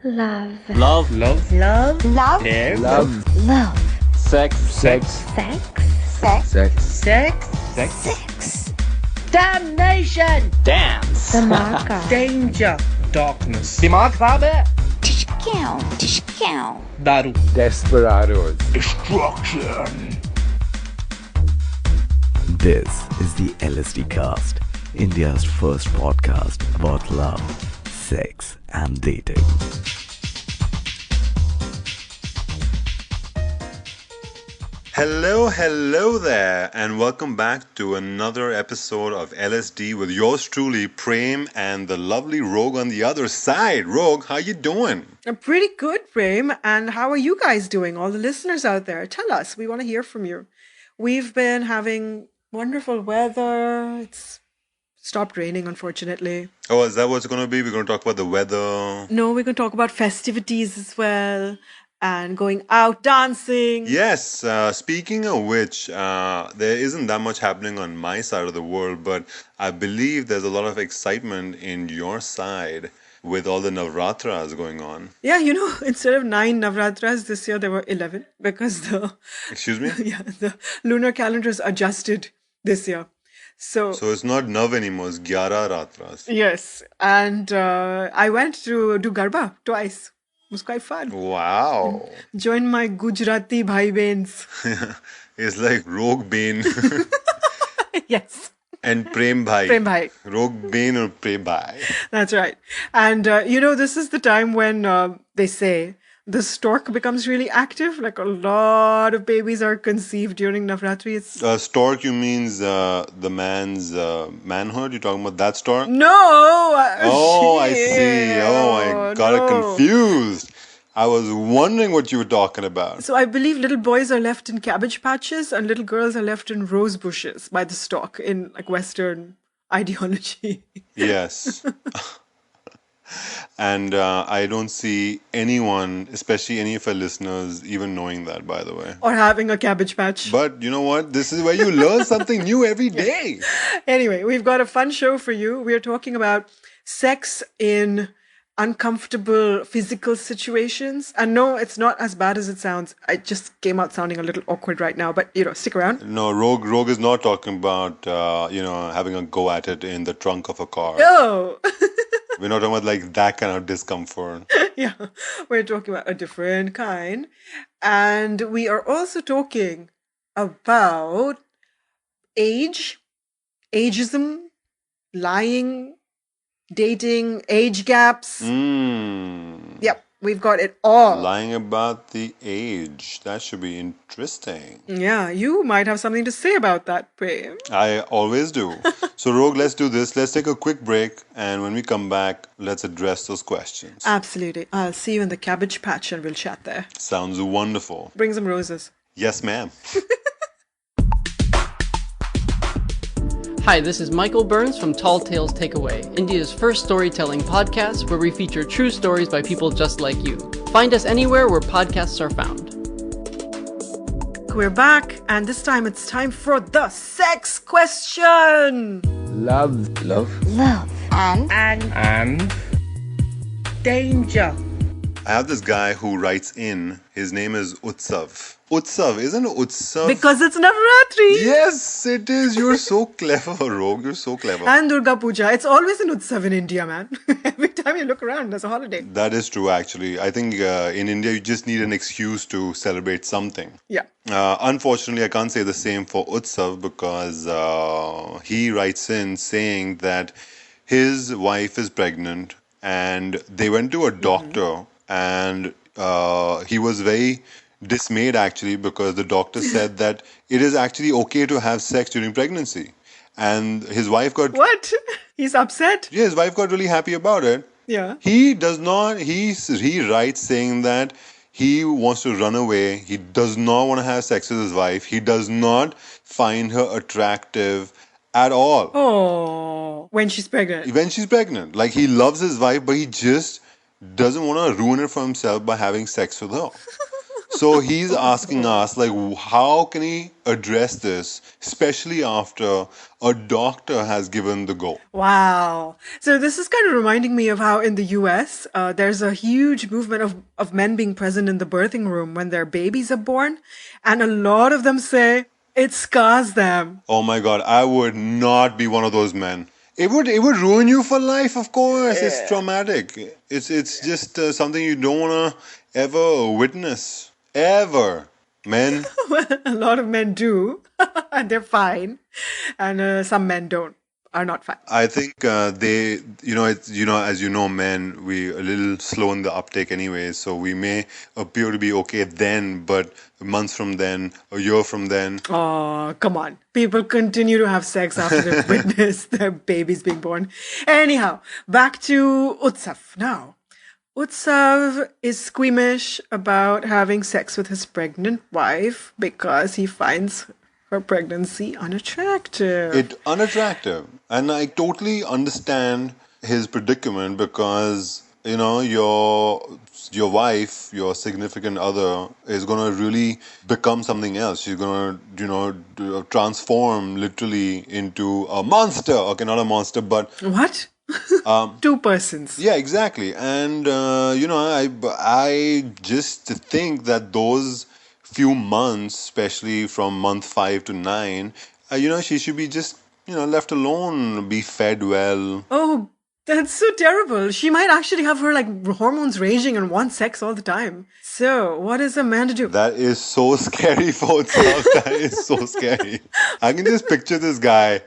Love. Love. Love. Love. Love. Care. Love. Love. Sex. Sex. Sex. Sex. Sex. Sex. Sex. Sex. Damnation. Dance. Dhamaka. Danger. Darkness. दिमाग खराब है. Tishkow. दारू. Desperados. Destruction. This is the LSDcast, India's first podcast about love, sex, and dating. Hello there, and welcome back to another episode of LSD with yours truly, Prem, and the lovely Rogue on the other side. Rogue, how you doing? I'm pretty good, Prem. And how are you guys doing? All the listeners out there, tell us. We want to hear from you. We've been having wonderful weather. It's stopped raining, unfortunately. Oh, is that what it's going to be? We're going to talk about the weather. No, we're going to talk about festivities as well and going out dancing. Yes, speaking of which, there isn't that much happening on my side of the world, but I believe there's a lot of excitement in your side with all the Navratras going on. Yeah, instead of 9 Navratras this year, there were 11 because Excuse me? the lunar calendar is adjusted this year. So it's not Nav anymore, it's 11 Ratras. yes, and I went to do Garba twice. It was quite fun. Wow. Join my Gujarati bhai behns. It's like Rogue Bane Yes, and Prem Bhai. Prem bhai. Rogue Bane or Prem Bhai. That's right. And this is the time when they say the stork becomes really active. Like a lot of babies are conceived during Navratri. It's Stork, you means the man's manhood? You're talking about that stork? no. Oh, I see. Oh, I got it confused. I was wondering what you were talking about. So I believe little boys are left in cabbage patches and little girls are left in rose bushes by the stork in like Western ideology. Yes. And I don't see anyone, especially any of our listeners, even knowing that, by the way. Or having a cabbage patch. But you know what? This is where you learn something new every day. Anyway, we've got a fun show for you. We are talking about sex in uncomfortable physical situations. And no, it's not as bad as it sounds. I just came out sounding a little awkward right now, but stick around. No, Rogue is not talking about, having a go at it in the trunk of a car. Oh, We're not talking about like that kind of discomfort. yeah. We're talking about a different kind. And we are also talking about age, ageism, lying, dating, age gaps. Yep, we've got it all. Lying about the age. That should be interesting. Yeah, you might have something to say about that, Prem. I always do. So, Rogue, let's do this. Let's take a quick break. And when we come back, let's address those questions. Absolutely. I'll see you in the cabbage patch and we'll chat there. Sounds wonderful. Bring some roses. Yes, ma'am. Hi, this is Michael Burns from Tall Tales Takeaway, India's first storytelling podcast where we feature true stories by people just like you. Find us anywhere where podcasts are found. We're back, and this time it's time for the sex question. Love. Love. Love. And danger. I have this guy who writes in. His name is Utsav. Utsav, isn't it Utsav? Because it's Navratri. Yes, it is. You're so clever, Rogue. You're so clever. And Durga Puja. It's always an Utsav in India, man. Every time you look around, there's a holiday. That is true, actually. I think in India, you just need an excuse to celebrate something. Yeah. Unfortunately, I can't say the same for Utsav because he writes in saying that his wife is pregnant and they went to a doctor and he was very dismayed actually because the doctor said that it is actually okay to have sex during pregnancy. And his wife got... What? He's upset? Yeah, his wife got really happy about it. Yeah. He does not, he writes saying that he wants to run away. He does not want to have sex with his wife. He does not find her attractive at all. Oh, when she's pregnant. When she's pregnant. Like he loves his wife, but he just doesn't want to ruin it for himself by having sex with her. So he's asking us, like, how can he address this, especially after a doctor has given the go? Wow. So this is kind of reminding me of how in the US, there's a huge movement of men being present in the birthing room when their babies are born. And a lot of them say it scars them. Oh my God, I would not be one of those men. It would ruin you for life, of course. It's traumatic. It's just something you don't want to ever witness. Ever. Men. A lot of men do, and they're fine. And some men are not fine. I think as you know, men, we a little slow in the uptake anyway, so we may appear to be okay then, but months from then, a year from then, Oh, come on. People continue to have sex after they've witnessed their babies being born. Anyhow, back to Utsav now. Utsav is squeamish about having sex with his pregnant wife because he finds her pregnancy unattractive. it unattractive. And I totally understand his predicament because, your wife, your significant other, is gonna really become something else. She's gonna, transform literally into a monster. Okay, not a monster, but What? Two persons. yeah, exactly. And I just think that those few months, especially from month 5 to 9, she should be just left alone, be fed well. Oh, that's so terrible. She might actually have her hormones raging and want sex all the time. So, what is a man to do? That is so scary for itself. That is so scary. I can just picture this guy.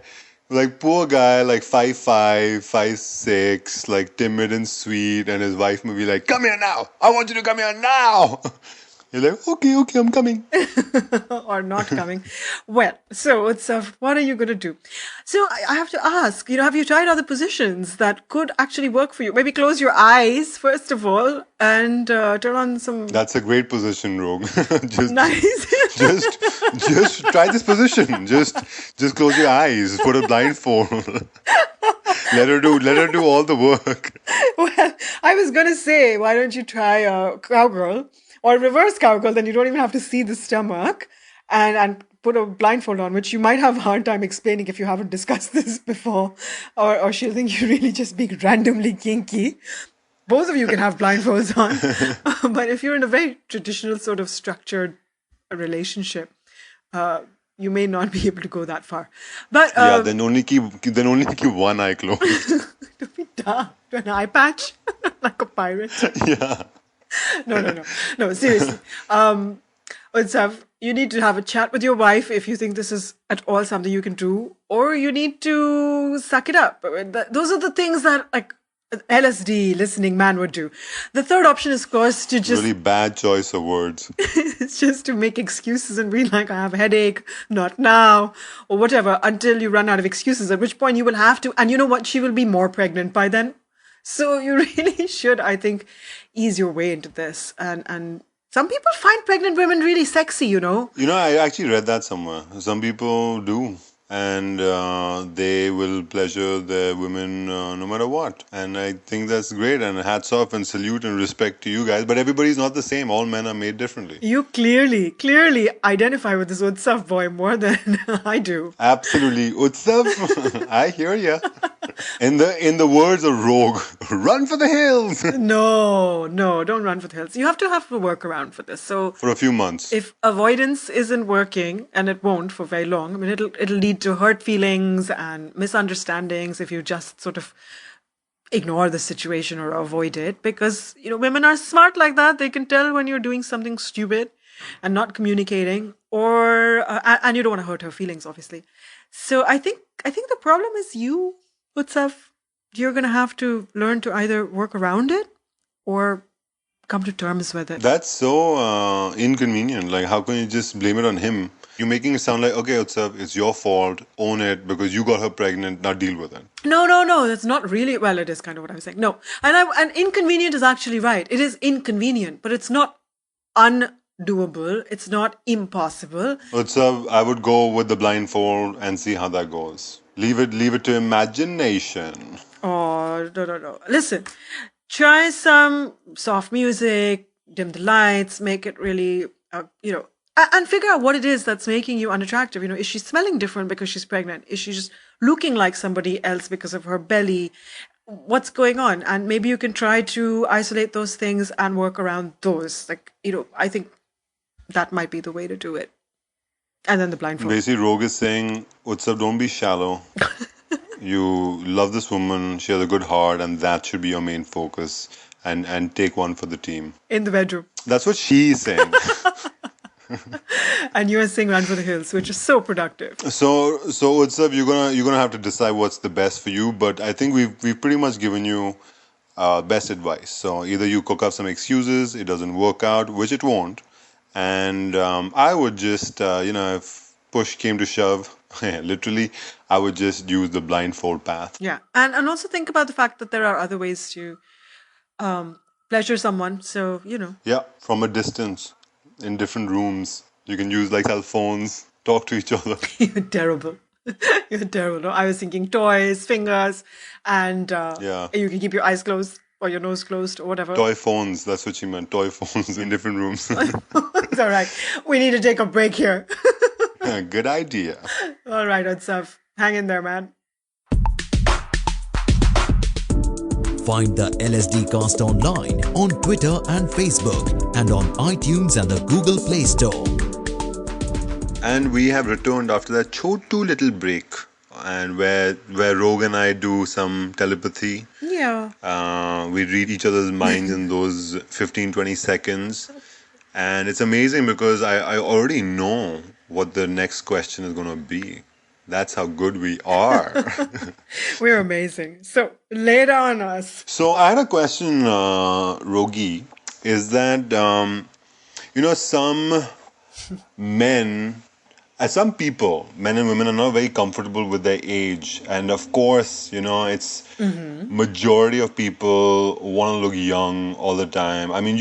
Like, poor guy, like 5'5", 5'6", like timid and sweet, and his wife may be like, "Come here now! I want you to come here now!" You're like, okay, I'm coming. Or not coming. Well, so what are you going to do? So I have to ask, have you tried other positions that could actually work for you? Maybe close your eyes, first of all, and turn on some That's a great position, Rogue. just, nice. just try this position. Just close your eyes. Put a blindfold. Let her do all the work. Well, I was going to say, why don't you try cowgirl or reverse cowgirl? Then you don't even have to see the stomach and put a blindfold on, which you might have a hard time explaining if you haven't discussed this before, or she'll think you're really just being randomly kinky. Both of you can have blindfolds on. But if you're in a very traditional sort of structured relationship, you may not be able to go that far. But Yeah, then only keep one eye closed. don't be dumb. Do an eye patch like a pirate. Yeah. No, seriously. You need to have a chat with your wife if you think this is at all something you can do, or you need to suck it up. Those are the things that LSD listening man would do. The third option is, of course, to just Really bad choice of words. it's just to make excuses and be like, I have a headache, not now, or whatever, until you run out of excuses, at which point you will have to, and you know what, she will be more pregnant by then. So you really should, I think, ease your way into this. And some people find pregnant women really sexy, I actually read that somewhere. Some people do. And they will pleasure their women no matter what. And I think that's great. And hats off and salute and respect to you guys. But everybody's not the same. All men are made differently. You clearly identify with this Utsav boy more than I do. Absolutely. Utsav, I hear ya. In the words of Rogue, run for the hills. No, don't run for the hills. You have to have a workaround for this. So For a few months. if avoidance isn't working, and it won't for very long, I mean, it'll lead to hurt feelings and misunderstandings if you just sort of ignore the situation or avoid it, because women are smart like that. They can tell when you're doing something stupid and not communicating, or and you don't want to hurt her feelings, obviously. So I think the problem is you, Utsav. You're gonna have to learn to either work around it or come to terms with it. That's so inconvenient. Like, how can you just blame it on him? You're making it sound like, okay, Utsav, it's your fault. Own it because you got her pregnant. Now deal with it. No. That's not really. Well, it is kind of what I'm saying. No, and inconvenient is actually right. It is inconvenient, but it's not undoable. It's not impossible. Utsav, I would go with the blindfold and see how that goes. Leave it to imagination. Oh, no. Listen, try some soft music, dim the lights, make it really and figure out what it is that's making you unattractive. Is she smelling different because she's pregnant? Is she just looking like somebody else because of her belly? What's going on? And maybe you can try to isolate those things and work around those. I think that might be the way to do it. And then the blindfold. Basically, Rogue is saying, Utsav, don't be shallow. You love this woman, she has a good heart, and that should be your main focus. And take one for the team. In the bedroom. That's what she's saying. And you are saying run for the hills, which is so productive. So Utsav, you're gonna have to decide what's the best for you. But I think we've pretty much given you best advice. So either you cook up some excuses, it doesn't work out, which it won't, and I would just if push came to shove, literally, I would just use the blindfold path. Yeah, and also think about the fact that there are other ways to pleasure someone. So Yeah, from a distance, in different rooms, you can use like cell phones, talk to each other. You're terrible. You're terrible. No, I was thinking toys, fingers, and you can keep your eyes closed or your nose closed or whatever. Toy phones, that's what she meant. Toy phones in different rooms. It's all right. We need to take a break here. Good idea. All right, Utsav. Hang in there, man. Find the LSDcast online on Twitter and Facebook and on iTunes and the Google Play Store. And we have returned after that chotu little break, and where Rogue and I do some telepathy. Yeah. We read each other's minds in those 15-20 seconds. And it's amazing because I already know what the next question is going to be. That's how good we are. We're amazing. So, lay it on us. So I had a question, Rogi, is that, some men, some people, men and women, are not very comfortable with their age. And of course, it's majority of people want to look young all the time. I mean,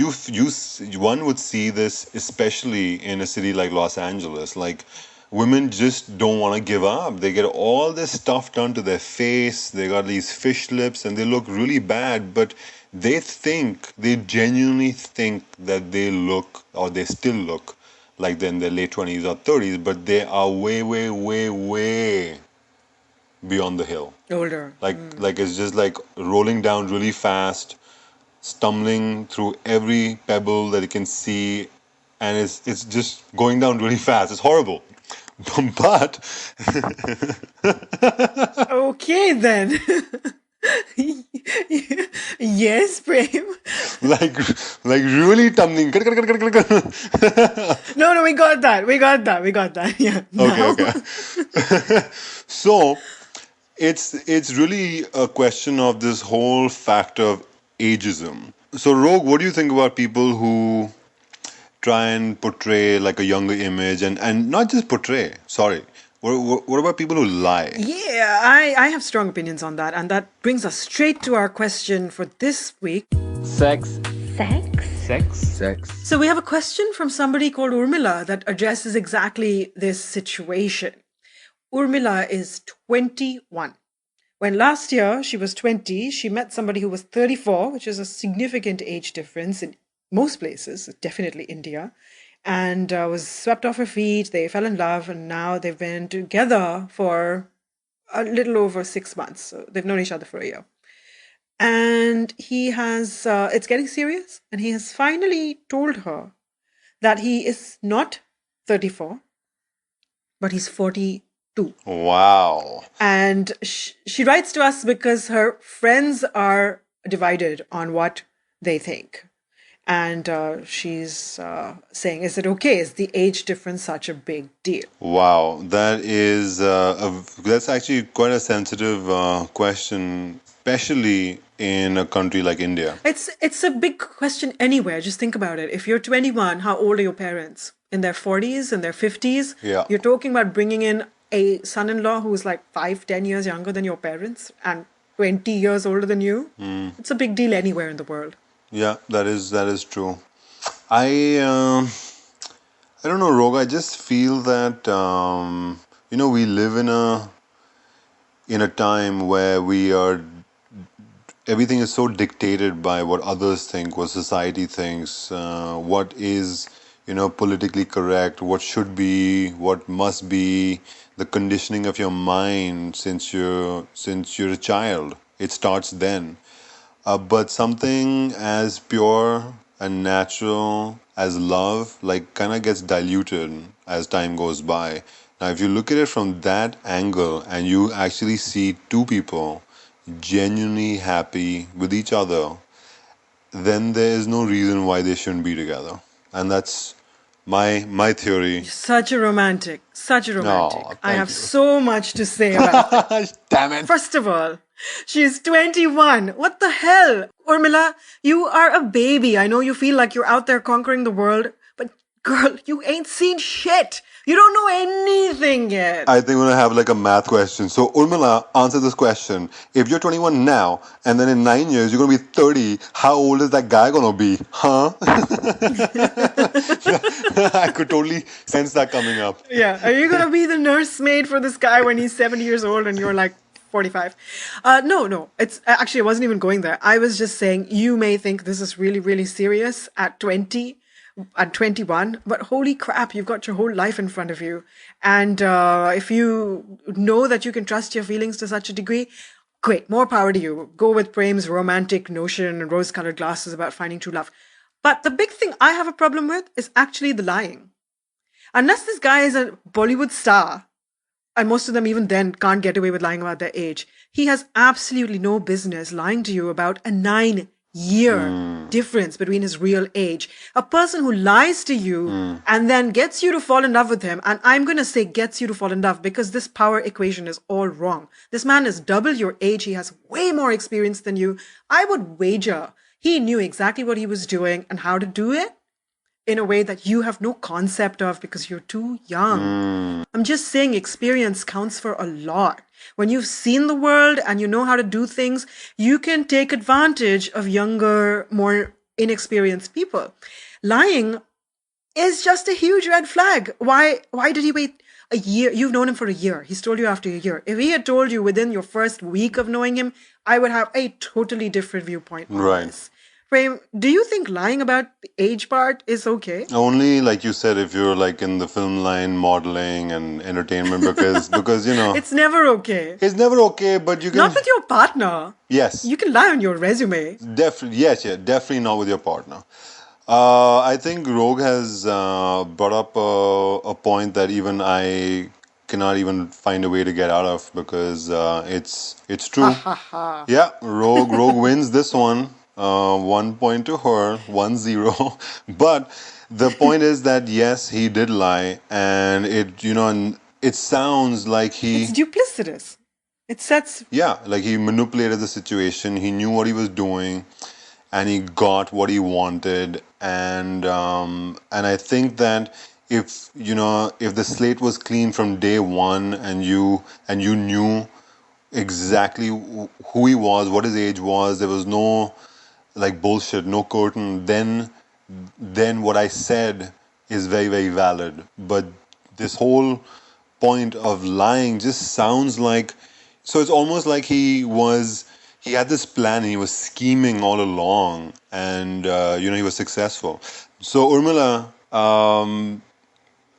one would see this especially in a city like Los Angeles. Like, women just don't want to give up. They get all this stuff done to their face. They got these fish lips and they look really bad. But they genuinely think that they look, or they still look like they're in their late 20s or 30s. But they are way, way, way, way beyond the hill. Older. Like it's just like rolling down really fast, stumbling through every pebble that you can see. And it's just going down really fast. It's horrible. But okay then. Yes, Prem. like really tumbling. No, we got that. Yeah. Okay. So it's really a question of this whole factor of ageism. So Rogue, what do you think about people who try and portray like a younger image and not just portray, sorry. What about people who lie? Yeah, I have strong opinions on that. And that brings us straight to our question for this week. Sex. So we have a question from somebody called Urmila that addresses exactly this situation. Urmila is 21. When last year she was 20, she met somebody who was 34, which is a significant age difference in most places, definitely India, and was swept off her feet. They fell in love, and now they've been together for a little over 6 months. So they've known each other for a year. And he has, it's getting serious, and he has finally told her that he is not 34, but he's 42. Wow. And she writes to us because her friends are divided on what they think. And she's saying, is it okay? Is the age difference such a big deal? Wow, that is that's actually quite a sensitive question, especially in a country like India. It's a big question anywhere. Just think about it. If you're 21, how old are your parents? In their 40s, in their 50s? Yeah. You're talking about bringing in a son-in-law who's like 5-10 years younger than your parents and 20 years older than you. It's a big deal anywhere in the world. Yeah, that is true. I don't know, Roga. I just feel that we live in a time where everything is so dictated by what others think, what society thinks, what is politically correct, what should be, what must be, the conditioning of your mind since you're a child. It starts then. But something as pure and natural as love, like, kind of gets diluted as time goes by. Now, if you look at it from that angle and you actually see two people genuinely happy with each other, then there is no reason why they shouldn't be together. And that's my theory. Such a romantic. Such a romantic. Aw, I thank have you. so much to say about it. Damn it. First of all, she's 21. What the hell? Urmila, you are a baby. I know you feel like you're out there conquering the world, but girl, you ain't seen shit. You don't know anything yet. I think we're going to have like a math question. So, Urmila, answer this question. If you're 21 now, and then in 9 years you're going to be 30, how old is that guy going to be? Huh? I could totally sense that coming up. Yeah. Are you going to be the nursemaid for this guy when he's 70 years old and you're like 45? No. It's actually, I wasn't even going there. I was just saying you may think this is really, really serious at 20. At 21, but holy crap, you've got your whole life in front of you. And if you know that you can trust your feelings to such a degree, great, more power to you. Go with Prem's romantic notion and rose-colored glasses about finding true love. But the big thing I have a problem with is actually the lying. Unless this guy is a Bollywood star, and most of them even then can't get away with lying about their age, he has absolutely no business lying to you about a 9-year difference between his real age. A person who lies to you and then gets you to fall in love with him, and I'm going to say gets you to fall in love because this power equation is all wrong. This man is double your age. He has way more experience than you. I would wager he knew exactly what he was doing and how to do it in a way that you have no concept of because you're too young. I'm just saying experience counts for a lot. When you've seen the world and you know how to do things, you can take advantage of younger, more inexperienced people. Lying is just a huge red flag. Why did he wait a year? You've known him for a year. He's told you after a year. If he had told you within your first week of knowing him, I would have a totally different viewpoint on this. Prem, do you think lying about the age part is okay? Only, like you said, if you're like in the film line, modeling and entertainment, because It's never okay. it's never okay. But you can Not with your partner. yes, You can lie on your resume. definitely definitely not with your partner. I think Rogue has brought up a point that even I cannot even find a way to get out of because it's true. Yeah, Rogue wins this one. 1 point to her, 1-0. But the point is that yes, he did lie, and it sounds like It's duplicitous. It sets. like he manipulated the situation. He knew what he was doing, and he got what he wanted. And I think that if the slate was clean from day one, and you knew exactly who he was, what his age was, there was no like bullshit, no curtain, then what I said is very, very valid. But this whole point of lying just sounds like, so it's almost like he had this plan and he was scheming all along, and he was successful. So Urmila,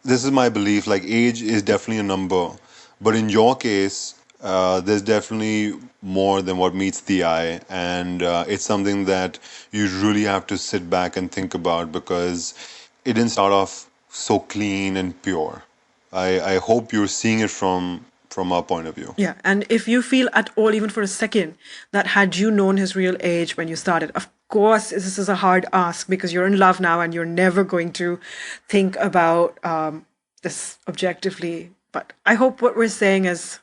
this is my belief, like age is definitely a number, but in your case, there's definitely more than what meets the eye, and it's something that you really have to sit back and think about because it didn't start off so clean and pure. I hope you're seeing it from our point of view. Yeah, and if you feel at all, even for a second, that had you known his real age when you started, of course, this is a hard ask because you're in love now and you're never going to think about this objectively. But I hope what we're saying is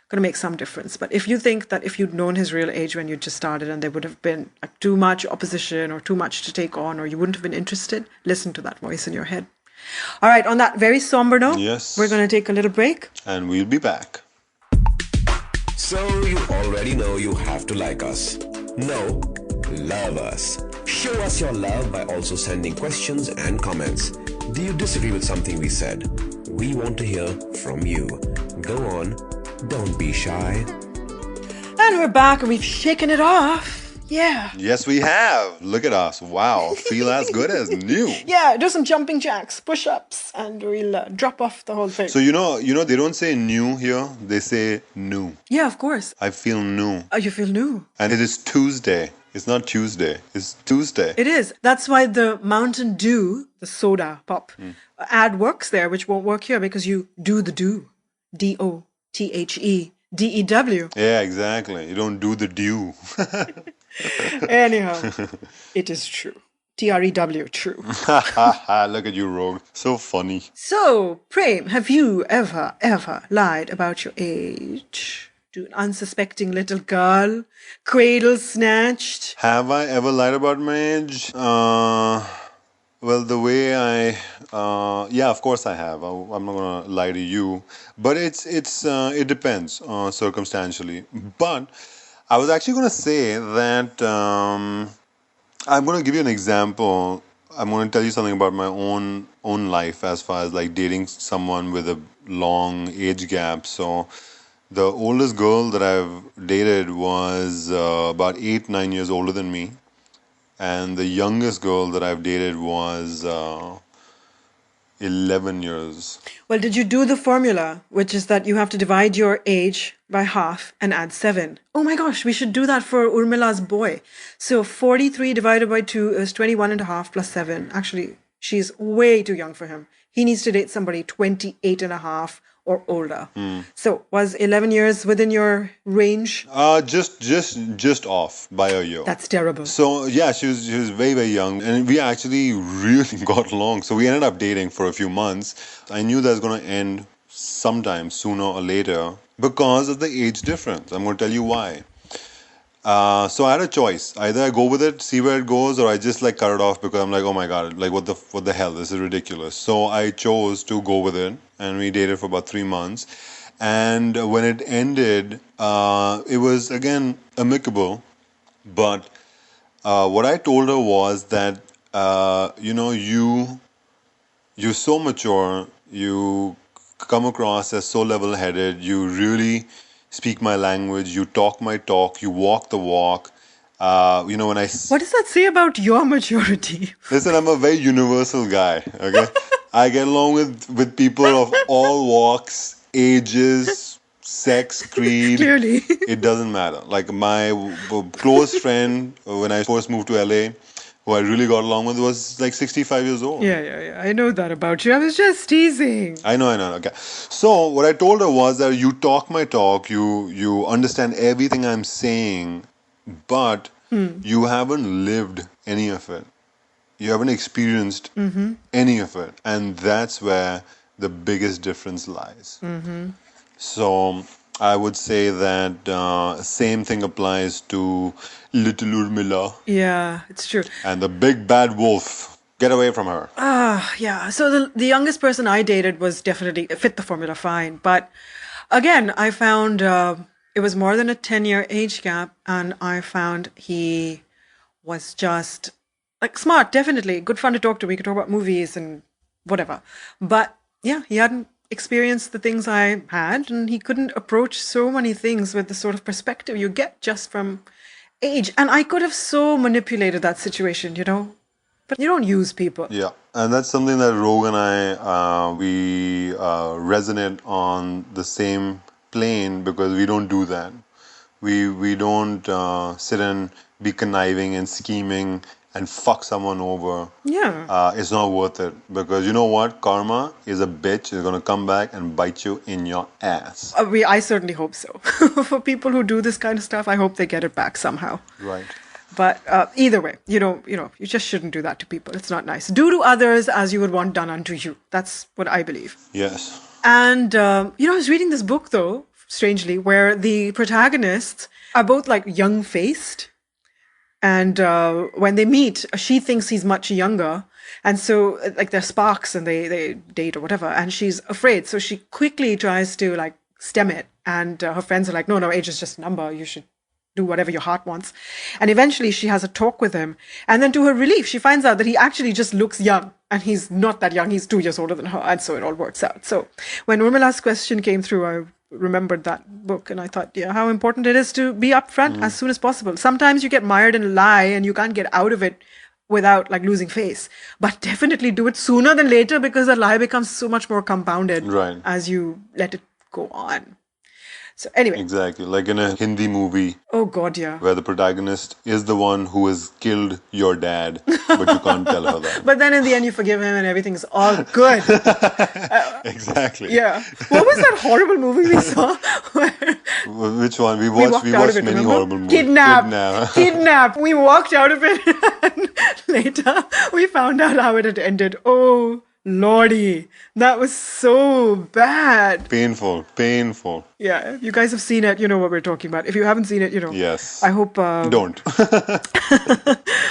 going to make some difference. But if you think that if you'd known his real age when you just started and there would have been like, too much opposition or too much to take on, or you wouldn't have been interested, listen to that voice in your head. All right, on that very somber note, yes, we're going to take a little break. And we'll be back. So you already know you have to like us. No, love us. Show us your love by also sending questions and comments. Do you disagree with something we said? We want to hear from you. Go on. Don't be shy. And we're back and we've shaken it off. Yeah. Yes, we have. Look at us. Wow. Feel as good as new. Yeah, do some jumping jacks, push-ups, and we'll drop off the whole thing. So, they don't say new here. They say new. Yeah, of course. I feel new. You feel new. And it is Tuesday. It's not Tuesday. It's Tuesday. It is. That's why the Mountain Dew, the soda pop ad works there, which won't work here because you do the dew. DOTHEDEW. Yeah, exactly. You don't do the dew. Anyhow, it is true. TREW, true. Look at you, Rogue. So funny. So, Prem, have you ever lied about your age to an unsuspecting little girl? Cradle snatched? Have I ever lied about my age? Well, the way yeah, of course I have. I'm not gonna lie to you, but it depends circumstantially. But I was actually gonna say that I'm gonna give you an example. I'm gonna tell you something about my own life as far as like dating someone with a long age gap. So the oldest girl that I've dated was about 8-9 years older than me. And the youngest girl that I've dated was 11 years. Well, did you do the formula, which is that you have to divide your age by half and add 7? Oh my gosh, we should do that for Urmila's boy. So 43 divided by 2 is 21 and a half plus 7. Actually, she's way too young for him. He needs to date somebody 28 and a half or older. So was 11 years within your range? Just off by a year. That's terrible. So yeah, she was very, very young, and we actually really got along. So we ended up dating for a few months. I knew that was going to end sometime sooner or later because of the age difference. I'm going to tell you why. So I had a choice. Either I go with it, see where it goes, or I just like cut it off because I'm like, oh my God, like what the hell? This is ridiculous. So I chose to go with it, and we dated for about 3 months. And when it ended, it was again amicable. But what I told her was that you're so mature, you come across as so level-headed, you really speak my language, you talk my talk, you walk the walk. When What does that say about your maturity? Listen, I'm a very universal guy, okay? I get along with people of all walks, ages, sex, creed. Clearly. It doesn't matter. Like my close friend, when I first moved to LA, who I really got along with, was like 65 years old. Yeah. I know that about you. I was just teasing. I know. Okay. So what I told her was that you talk my talk, you understand everything I'm saying, but you haven't lived any of it. You haven't experienced any of it. And that's where the biggest difference lies. So I would say that same thing applies to little Urmila. Yeah, it's true. And the big bad wolf. Get away from her. Yeah. So the youngest person I dated was definitely fit the formula fine. But again, I found it was more than a 10-year age gap. And I found he was just like smart, definitely. Good fun to talk to. We could talk about movies and whatever. But yeah, he hadn't experienced the things I had. And he couldn't approach so many things with the sort of perspective you get just from age. And I could have so manipulated that situation, But you don't use people. Yeah, and that's something that Rogue and I, we resonate on the same plane because we don't do that. We don't sit and be conniving and scheming and fuck someone over. Yeah. It's not worth it because you know what? Karma is a bitch. It's going to come back and bite you in your ass. I certainly hope so. For people who do this kind of stuff, I hope they get it back somehow. Right. But either way, you just shouldn't do that to people. It's not nice. Do to others as you would want done unto you. That's what I believe. Yes. And, I was reading this book, though, strangely, where the protagonists are both like young-faced. And when they meet, she thinks he's much younger. And so, like, they're sparks and they date or whatever. And she's afraid. So she quickly tries to, like, stem it. And her friends are like, no, age is just a number. You should do whatever your heart wants. And eventually she has a talk with him. And then to her relief, she finds out that he actually just looks young. And he's not that young. He's 2 years older than her. And so it all works out. So when Urmila's question came through, I remembered that book, and I thought, yeah, how important it is to be upfront as soon as possible. Sometimes you get mired in a lie and you can't get out of it without like losing face, but definitely do it sooner than later, because the lie becomes so much more compounded Right. as you let it go on. So anyway, Exactly. Like in a Hindi movie oh God, yeah. where the protagonist is the one who has killed your dad, but you can't tell her that. But then in the end, you forgive him and everything's all good. Exactly. Yeah. What was that horrible movie we saw? Where Which one? We we watched walked out of it, many remember? horrible movies. Kidnap. Kidnap. We walked out of it and later we found out how it had ended. Oh, Lordy. That was so bad. Painful. Yeah. If you guys have seen it, you know what we're talking about. If you haven't seen it, you know. Yes. I hope... Don't.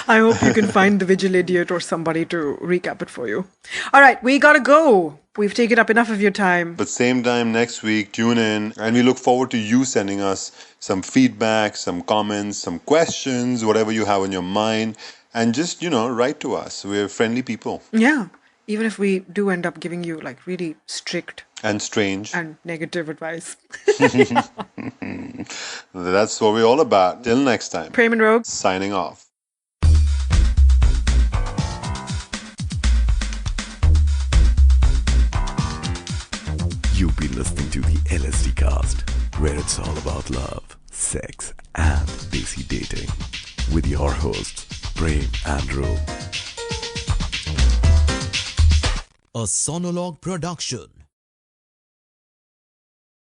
I hope you can find the Vigil Idiot or somebody to recap it for you. All right, we gotta go. We've taken up enough of your time. But same time next week, tune in. And we look forward to you sending us some feedback, some comments, some questions, whatever you have on your mind. And just, write to us. We're friendly people. Yeah. Even if we do end up giving you like really strict and strange and negative advice. That's what we're all about. Till next time. Prem and Rogue. Signing off. You've been listening to the LSDcast, where it's all about love, sex, and desi dating. With your hosts, Prem and Rogue. A Sonologue production.